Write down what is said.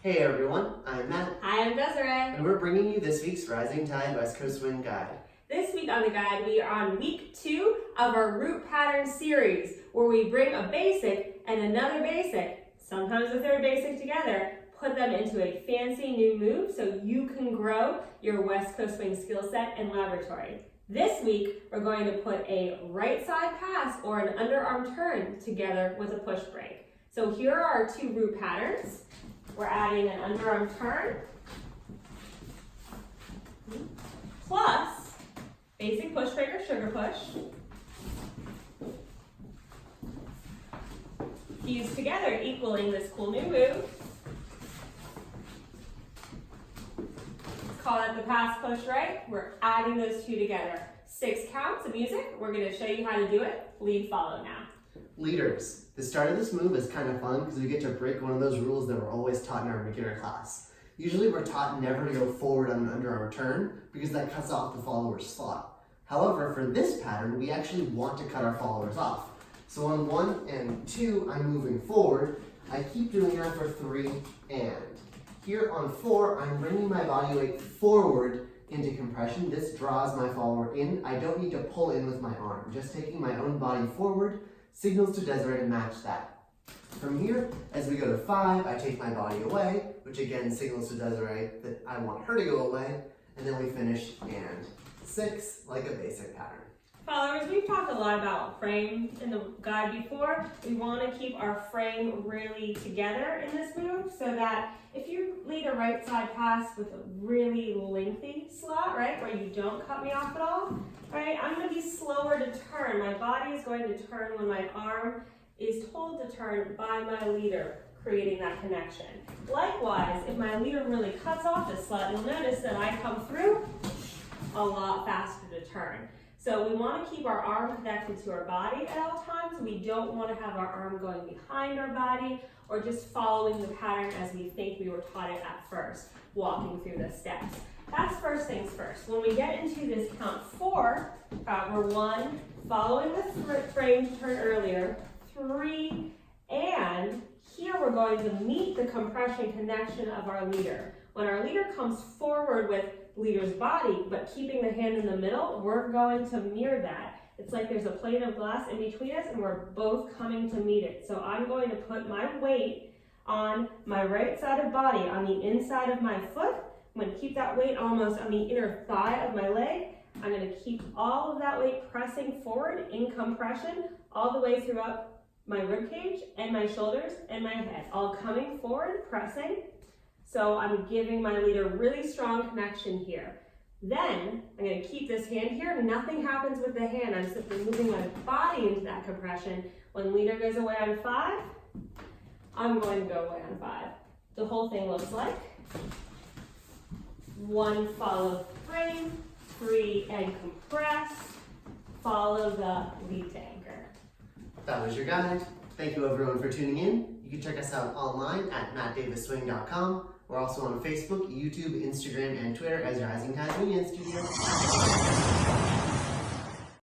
Hey everyone, I'm Matt. Hi, I'm Desiree. And we're bringing you this week's Rising Tide West Coast Swing Guide. This week on the guide, we are on week 2 of our root pattern series, where we bring a basic and another basic, sometimes a third basic together, put them into a fancy new move so you can grow your West Coast Swing skill set and laboratory. This week, we're going to put a right side pass or an underarm turn together with a push break. So here are our 2 root patterns. We're adding an underarm turn plus basic push break or sugar push. Fused together, equaling this cool new move. Let's call it the pass push right. We're adding those 2 together. 6 counts of music. We're going to show you how to do it. Lead, follow now. Leaders, the start of this move is kind of fun because we get to break one of those rules that we're always taught in our beginner class. Usually we're taught never to go forward on an underarm turn because that cuts off the follower's slot. However, for this pattern, we actually want to cut our followers off. So on 1 and 2, I'm moving forward. I keep doing that for 3 and. Here on 4, I'm bringing my body weight forward into compression. This draws my follower in. I don't need to pull in with my arm. Just taking my own body forward signals to Desiree to match that. From here, as we go to 5, I take my body away, which again signals to Desiree that I want her to go away, and then we finish and 6, like a basic pattern. Followers, we've talked a lot about frame in the guide before. We want to keep our frame really together in this move so that if you lead a right side pass with a really lengthy slot, right, where you don't cut me off at all, right, I'm going to be slower to turn. My body is going to turn when my arm is told to turn by my leader, creating that connection. Likewise, if my leader really cuts off the slot, you'll notice that I come through a lot faster to turn. So we want to keep our arm connected to our body at all times. We don't want to have our arm going behind our body or just following the pattern as we think we were taught it at first, walking through the steps. That's first things first. When we get into this count 4, we're 1, following the frame turn earlier, 3, and here we're going to meet the compression connection of our leader. When our leader comes forward with leader's body, but keeping the hand in the middle, we're going to mirror that. It's like there's a plate of glass in between us and we're both coming to meet it. So I'm going to put my weight on my right side of body, on the inside of my foot. I'm going to keep that weight almost on the inner thigh of my leg. I'm going to keep all of that weight pressing forward in compression all the way throughout my rib cage and my shoulders and my head, all coming forward, pressing. So I'm giving my leader really strong connection here. Then I'm going to keep this hand here. Nothing happens with the hand. I'm simply moving my body into that compression. When leader goes away on 5, I'm going to go away on 5. The whole thing looks like 1, follow frame, 3 and compress, follow the lead to anchor. That was your guide. Thank you everyone for tuning in. You can check us out online at mattdaviswing.com. We're also on Facebook, YouTube, Instagram, and Twitter as Rising Tide Swing Studio.